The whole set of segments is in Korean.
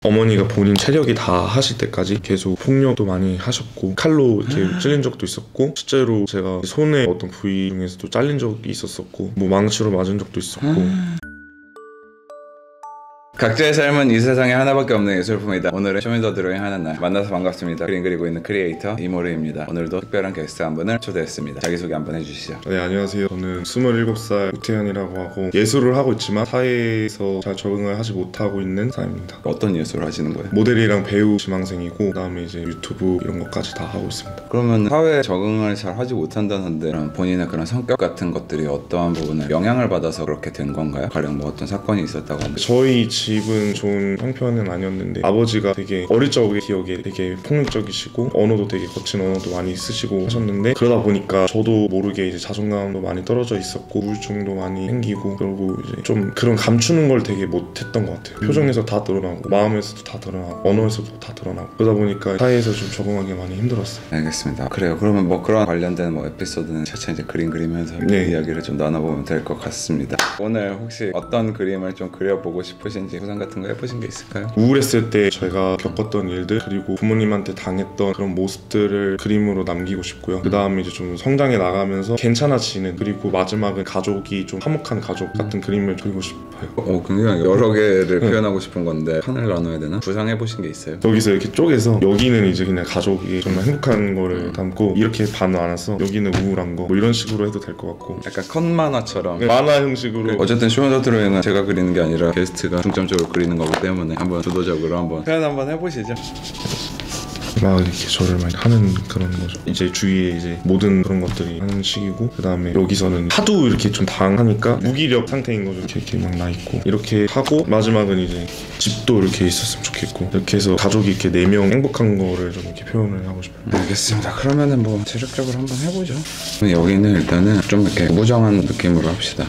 어머니가 본인 체력이 다 하실 때까지 계속 폭력도 많이 하셨고 칼로 이렇게 찔린 적도 있었고 실제로 제가 손에 어떤 부위 중에서도 잘린 적이 있었었고 뭐 망치로 맞은 적도 있었고. 각자의 삶은 이 세상에 하나밖에 없는 예술품이다. 오늘은 쇼미더 드로잉 하는 날 만나서 반갑습니다. 그림 그리고 있는 크리에이터 이모르입니다. 오늘도 특별한 게스트 한 분을 초대했습니다. 자기소개 한번 해주시죠. 네, 안녕하세요. 저는 27살 우태현이라고 하고 예술을 하고 있지만 사회에서 잘 적응을 하지 못하고 있는 사람입니다. 어떤 예술을 하시는 거예요? 모델이랑 배우 지망생이고 그다음에 이제 유튜브 이런 것까지 다 하고 있습니다. 그러면 사회에 적응을 잘 하지 못한다는데 그럼 본인의 그런 성격 같은 것들이 어떠한 부분에 영향을 받아서 그렇게 된 건가요? 가령 뭐 어떤 사건이 있었다고 하는데. 저희 집은 좋은 형편은 아니었는데 아버지가 되게 어릴 적의 기억에 되게 폭력적이시고 언어도 되게 거친 언어도 많이 쓰시고 하셨는데 그러다 보니까 저도 모르게 이제 자존감도 많이 떨어져 있었고 우울증도 많이 생기고 그리고 이제 좀 그런 감추는 걸 되게 못했던 것 같아요. 표정에서 다 드러나고 마음에서도 다 드러나고 언어에서도 다 드러나고 그러다 보니까 사회에서 좀 적응하기 많이 힘들었어요. 알겠습니다. 그래요. 그러면 뭐 그런 관련된 뭐 에피소드는 차차 이제 그림 그리면서 네. 이야기를 좀 나눠보면 될 것 같습니다. 오늘 혹시 어떤 그림을 좀 그려보고 싶으신지 구상 같은 거 해보신 게 있을까요? 우울했을 때 제가 겪었던 일들 그리고 부모님한테 당했던 그런 모습들을 그림으로 남기고 싶고요. 그 다음에 이제 좀 성장해 나가면서 괜찮아지는 그리고 마지막은 가족이 좀 화목한 가족 같은 그림을 그리고 싶어요. 굉장히 여러 개를 표현하고 싶은 건데 판을 나눠야 되나? 구상해보신 게 있어요? 여기서 이렇게 쪼개서 여기는 이제 그냥 가족이 정말 행복한 거를 담고 이렇게 반 나눠서 여기는 우울한 거 뭐 이런 식으로 해도 될 것 같고 약간 컷 만화처럼 만화 형식으로. 어쨌든 쇼미더 드로잉은 제가 그리는 게 아니라 게스트가 중점적으로 그리는 거기 때문에 한번 주도적으로 한번 표현 한번 해보시죠. 막 이렇게 저를 많이 하는 그런 거죠. 이제 주위에 이제 모든 그런 것들이 하는 식이고 그 다음에 여기서는 하도 이렇게 좀 당하니까 무기력 상태인 거죠. 이렇게 막 나 있고 이렇게 하고 마지막은 이제 집도 이렇게 있었으면 좋겠고 이렇게 해서 가족이 이렇게 4명 행복한 거를 좀 이렇게 표현을 하고 싶어요. 알겠습니다. 그러면은 뭐 체력적으로 한번 해보죠. 여기는 일단은 좀 이렇게 무정한 느낌으로 합시다.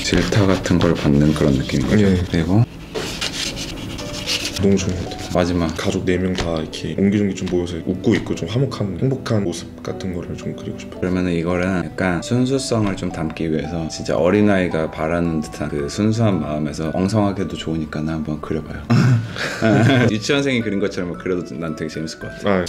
질타 같은 걸 받는 그런 느낌인 거죠. 예. 그리고 너무 좋은 것 같아요. 마지막 가족 4명 다 이렇게 옹기종기 좀 모여서 웃고 있고 좀 화목한 행복한 모습 같은 거를 좀 그리고 싶어요. 그러면은 이거는 약간 순수성을 좀 담기 위해서 진짜 어린아이가 바라는 듯한 그 순수한 마음에서 엉성하게도 좋으니까 나 한번 그려봐요. 유치원생이 그린 것처럼 그려도 난 되게 재밌을 것 같아.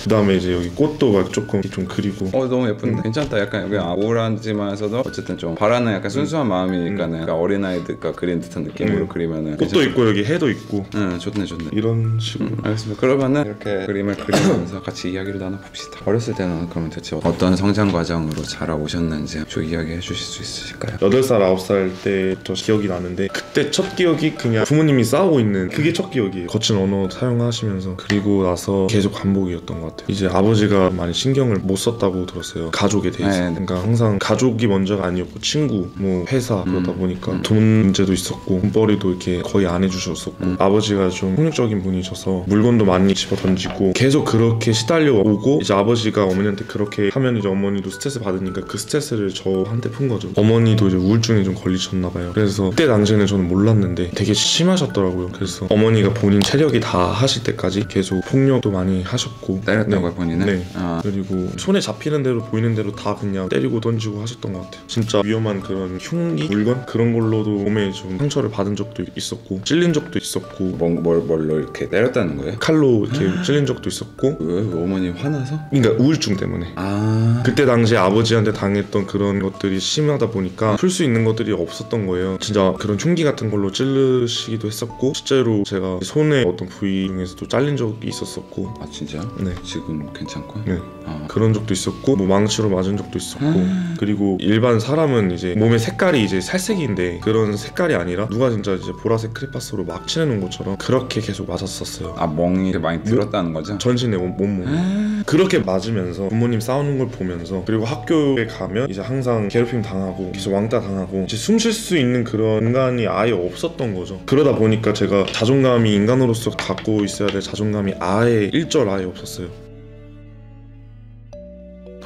그 다음에 이제 여기 꽃도 막 조금 좀 그리고. 너무 예쁜데? 괜찮다. 약간 여기 우울하지만서도 어쨌든 좀 바라는 약간 순수한 마음이니까는 약간 어린아이들과 그린 듯한 느낌으로 그리면은 꽃도 있고 여기 해도 있고. 좋네. 이런 식으로. 알겠습니다. 그러면은 이렇게 그림을 그리면서 같이 이야기를 나눠봅시다. 어렸을 때는 그러면 대체 어떤 성장 과정으로 자라오셨는지 쭉 이야기해 주실 수 있으실까요? 8살, 9살 때부터 기억이 나는데 그때 첫 기억이 그냥 부모님이 싸우고 있는 그게 첫 기억이에요. 거친 언어 사용하시면서. 그리고 나서 계속 반복이었던 것 같아요. 이제 아버지가 많이 신경을 못 썼다고 들었어요. 가족에 대해서. 그러니까 항상 가족이 먼저가 아니었고 친구, 뭐 회사 그러다 보니까 돈 문제도 있었고 돈벌이도 이렇게 거의 안 해주셨었고 아버지가 좀 폭력적인 분이셔서 물건도 많이 집어 던지고 계속 그렇게 시달려 오고 이제 아버지가 어머니한테 그렇게 하면 이제 어머니도 스트레스 받으니까 그 스트레스를 저한테 푼 거죠. 어머니도 이제 우울증에 좀 걸리셨나 봐요. 그래서 그때 당시에는 저는 몰랐는데 되게 심하셨더라고요. 그래서 어머니가 본인 체력이 다 하실 때까지 계속 폭력도 많이 하셨고 때렸다고요, 본인은? 네. 그리고 손에 잡히는 대로 보이는 대로 다 그냥 때리고 던지고 하셨던 것 같아요. 진짜 위험한 그런 흉기? 물건? 그런 걸로도 몸에 좀 상처를 받은 적도 있었고 찔린 적도 있었고 뭘로 이렇게 때렸다는 거예요? 칼로 이렇게 찔린 적도 있었고. 왜? 어머니 화나서? 그러니까 우울증 때문에. 그때 당시에 아버지한테 당했던 그런 것들이 심하다 보니까 풀 수 있는 것들이 없었던 거예요. 진짜 그런 흉기 같은 걸로 찌르시기도 했었고 실제로 제가 손에 어떤 부위 중에서도 잘린 적이 있었었고. 아 진짜? 네. 지금 괜찮고? 네. 그런 적도 있었고 뭐 망치로 맞은 적도 있었고. 그리고 일반 사람은 이제 몸의 색깔이 이제 살색인데 그런 색깔이 아니라 누가 진짜 이제 보라색 크레파스로 막 칠해놓은 것처럼 그렇게 계속 맞았었어요. 멍이 많이 들었다는 거죠? 전신에 온몸에. 그렇게 맞으면서 부모님 싸우는 걸 보면서 그리고 학교에 가면 이제 항상 괴롭힘 당하고 계속 왕따 당하고 이제 숨 쉴 수 있는 그런 공간이 아예 없었던 거죠. 그러다 보니까 제가 자존감이 인간으로서 갖고 있어야 될 자존감이 아예 일절 아예 없었어요.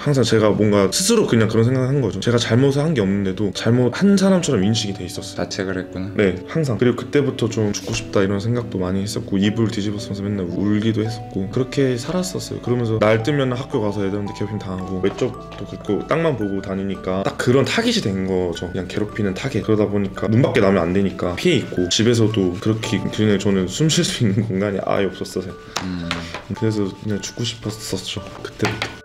항상 제가 뭔가 스스로 그냥 그런 생각을 한 거죠. 제가 잘못을 한 게 없는데도 잘못한 사람처럼 인식이 돼 있었어요. 자책을 했구나. 네, 항상. 그리고 그때부터 좀 죽고 싶다 이런 생각도 많이 했었고 이불 뒤집어쓰면서 맨날 울기도 했었고 그렇게 살았었어요. 그러면서 날 뜨면 학교 가서 애들한테 괴롭힘 당하고 외적도 그렇고 땅만 보고 다니니까 딱 그런 타깃이 된 거죠. 그냥 괴롭히는 타깃. 그러다 보니까 눈 밖에 나면 안 되니까 피해 있고 집에서도 그렇게 그냥 저는 숨 쉴 수 있는 공간이 아예 없었어요. 그래서 그냥 죽고 싶었었죠. 그때부터.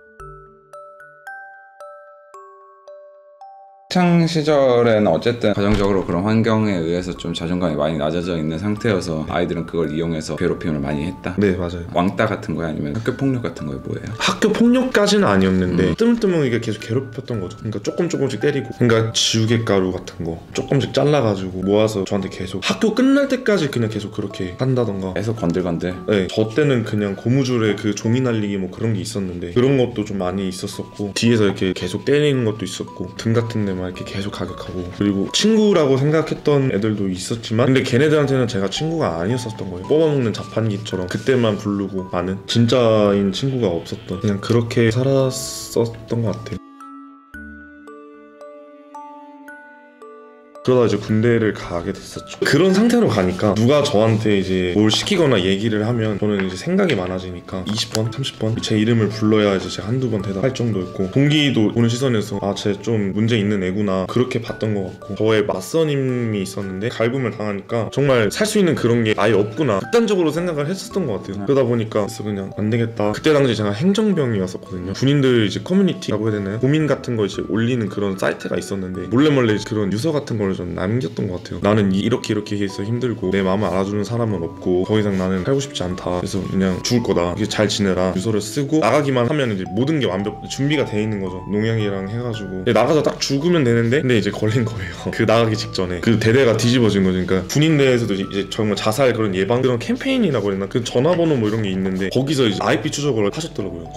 학창 시절에는 어쨌든 가정적으로 그런 환경에 의해서 좀 자존감이 많이 낮아져 있는 상태여서 아이들은 그걸 이용해서 괴롭힘을 많이 했다. 네, 맞아요. 왕따 같은 거야 아니면 학교 폭력 같은 거에 뭐예요? 학교 폭력까지는 아니었는데 뜨문뜨문하게 계속 괴롭혔던 거죠. 그러니까 조금씩 때리고, 그러니까 지우개가루 같은 거 조금씩 잘라가지고 모아서 저한테 계속 학교 끝날 때까지 그냥 계속 그렇게 한다던가. 계속 건들건들. 네, 저 때는 그냥 고무줄에 그 종이 날리기 뭐 그런 게 있었는데 그런 것도 좀 많이 있었었고 뒤에서 이렇게 계속 때리는 것도 있었고 등 같은 데만 이렇게 계속 가격하고, 그리고 친구라고 생각했던 애들도 있었지만 근데 걔네들한테는 제가 친구가 아니었었던 거예요. 뽑아먹는 자판기처럼 그때만 부르고 마는 진짜인 친구가 없었던, 그냥 그렇게 살았었던 것 같아요. 그러다 이제 군대를 가게 됐었죠. 그런 상태로 가니까 누가 저한테 이제 뭘 시키거나 얘기를 하면 저는 이제 생각이 많아지니까 20번, 30번 제 이름을 불러야 이제 제가 한두 번 대답할 정도였고, 동기도 보는 시선에서 아, 쟤 좀 문제 있는 애구나 그렇게 봤던 것 같고, 저의 맞선임이 있었는데 갈굼을 당하니까 정말 살 수 있는 그런 게 아예 없구나 극단적으로 생각을 했었던 것 같아요. 그러다 보니까 그래서 그냥 안 되겠다. 그때 당시 제가 행정병이었었거든요. 군인들 이제 커뮤니티라고 해야 되나요? 고민 같은 거 이제 올리는 그런 사이트가 있었는데 몰래 그런 유서 같은 걸 좀 남겼던 것 같아요. 나는 이렇게 해서 힘들고 내 마음을 알아주는 사람은 없고 더 이상 나는 살고 싶지 않다. 그래서 그냥 죽을 거다. 이렇게 잘 지내라. 유서를 쓰고 나가기만 하면 이제 모든 게 준비가 돼 있는 거죠. 농양이랑 해가지고 나가서 딱 죽으면 되는데, 근데 이제 걸린 거예요. 그 나가기 직전에 그 대대가 뒤집어진 거죠. 그러니까 군인대에서도 이제 정말 자살 그런 예방 그런 캠페인이라고 했나, 그 전화번호 뭐 이런 게 있는데 거기서 이제 IP 추적을 하셨더라고요.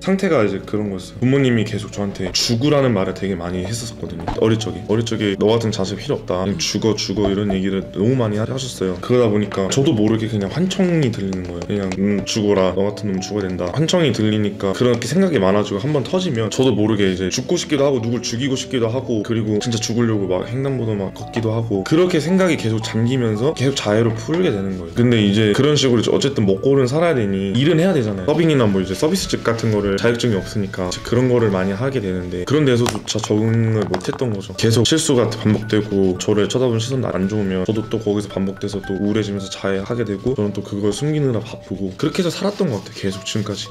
상태가 이제 그런 거였어요. 부모님이 계속 저한테 죽으라는 말을 되게 많이 했었거든요. 어릴 적에 너 같은 자식 필요 없다. 그냥 죽어 이런 얘기를 너무 많이 하셨어요. 그러다 보니까 저도 모르게 그냥 환청이 들리는 거예요. 그냥 죽어라. 너 같은 놈 죽어야 된다. 환청이 들리니까 그렇게 생각이 많아지고 한번 터지면 저도 모르게 이제 죽고 싶기도 하고 누굴 죽이고 싶기도 하고, 그리고 진짜 죽으려고 막 횡단보도 막 걷기도 하고, 그렇게 생각이 계속 잠기면서 계속 자해로 풀게 되는 거예요. 근데 이제 그런 식으로 어쨌든 먹고는 살아야 되니 일은 해야 되잖아요. 서빙이나 뭐 이제 서비스직 같은 거를 자격증이 없으니까 그런 거를 많이 하게 되는데, 그런 데서조차 적응을 못했던 거죠. 계속 실수가 반복되고 저를 쳐다보는 시선도 안 좋으면 저도 또 거기서 반복돼서 또 우울해지면서 자해하게 되고, 저는 또 그걸 숨기느라 바쁘고 그렇게 해서 살았던 것 같아요. 계속 지금까지.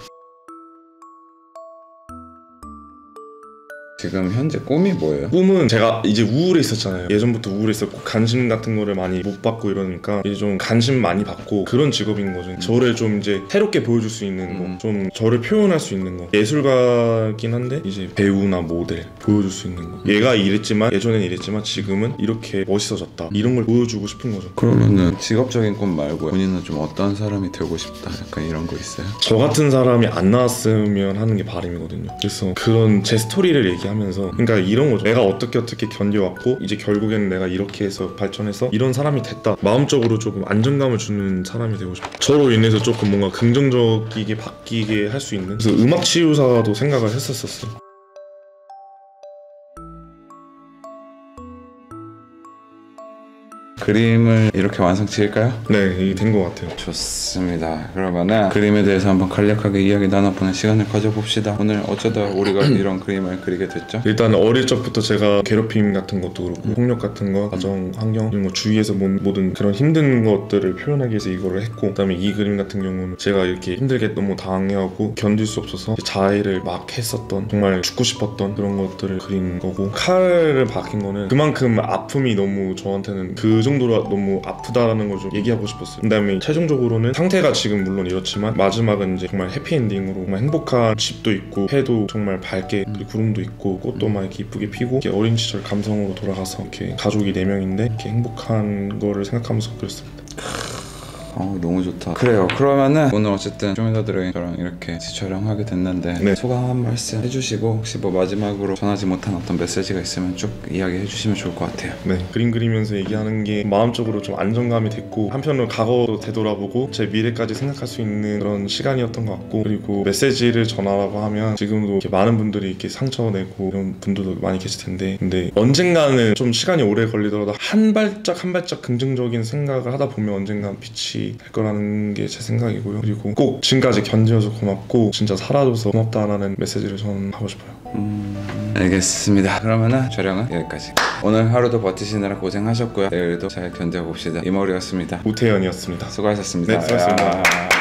지금 현재 꿈이 뭐예요? 꿈은 제가 이제 우울해 있었잖아요. 예전부터 우울해 있었고 관심 같은 거를 많이 못 받고 이러니까 이제 좀 관심 많이 받고 그런 직업인 거죠. 저를 좀 이제 새롭게 보여줄 수 있는 거, 좀 저를 표현할 수 있는 거. 예술가긴 한데 이제 배우나 모델 보여줄 수 있는 거. 얘가 이랬지만 예전엔 이랬지만 지금은 이렇게 멋있어졌다. 이런 걸 보여주고 싶은 거죠. 그러면은 직업적인 꿈 말고 본인은 좀 어떤 사람이 되고 싶다 약간 이런 거 있어요? 저 같은 사람이 안 나왔으면 하는 게 바람이거든요. 그래서 그런 제 스토리를 얘기하면서, 그러니까 이런 거죠. 내가 어떻게 견뎌왔고 이제 결국에는 내가 이렇게 해서 발전해서 이런 사람이 됐다. 마음적으로 조금 안정감을 주는 사람이 되고 싶어요. 저로 인해서 조금 뭔가 긍정적이게 바뀌게 할 수 있는, 그래서 음악 치유사도 생각을 했었어요. 그림을 이렇게 완성 지을까요? 네, 이게 된 것 같아요. 좋습니다. 그러면은 그림에 대해서 한번 간략하게 이야기 나눠보는 시간을 가져봅시다. 오늘 어쩌다 우리가 이런 그림을 그리게 됐죠? 일단 어릴 적부터 제가 괴롭힘 같은 것도 그렇고 폭력 같은 거, 가정 환경, 그리고 뭐 주위에서 모든 그런 힘든 것들을 표현하기 위해서 이거를 했고, 그다음에 이 그림 같은 경우는 제가 이렇게 힘들게 너무 당해하고 견딜 수 없어서 자해를 막 했었던, 정말 죽고 싶었던 그런 것들을 그린 거고, 칼을 박힌 거는 그만큼 아픔이 너무 저한테는 그 정도로 너무 아프다라는 걸 좀 얘기하고 싶었어요. 그다음에 최종적으로는 상태가 지금 물론 이렇지만 마지막은 이제 정말 해피엔딩으로 정말 행복한 집도 있고 해도 정말 밝게, 그리고 구름도 있고 꽃도 막 이렇게 이쁘게 피고, 이렇게 어린 시절 감성으로 돌아가서 이렇게 가족이 4명인데 이렇게 행복한 거를 생각하면서 그렸습니다. 너무 좋다. 그래요. 그러면은 오늘 어쨌든 쇼미더드레인 저랑 이렇게 촬영하게 됐는데 네. 소감 한 말씀 해주시고 혹시 뭐 마지막으로 전하지 못한 어떤 메시지가 있으면 쭉 이야기해 주시면 좋을 것 같아요. 네, 그림 그리면서 얘기하는 게 마음적으로 좀 안정감이 됐고 한편으로 과거도 되돌아보고 제 미래까지 생각할 수 있는 그런 시간이었던 것 같고, 그리고 메시지를 전하라고 하면 지금도 이렇게 많은 분들이 이렇게 상처내고 이런 분들도 많이 계실 텐데, 근데 언젠가는 좀 시간이 오래 걸리더라도 한 발짝 한 발짝 긍정적인 생각을 하다 보면 언젠가 빛이 될 거라는 게 제 생각이고요. 그리고 꼭 지금까지 견뎌줘서 고맙고 진짜 살아줘서 고맙다라는 메시지를 전하고 싶어요. 알겠습니다. 그러면은 촬영은 여기까지. 오늘 하루도 버티시느라 고생하셨고요. 내일도 잘 견뎌봅시다. 이머리였습니다. 우태현이었습니다. 수고하셨습니다. 네, 수고하셨습니다. 야.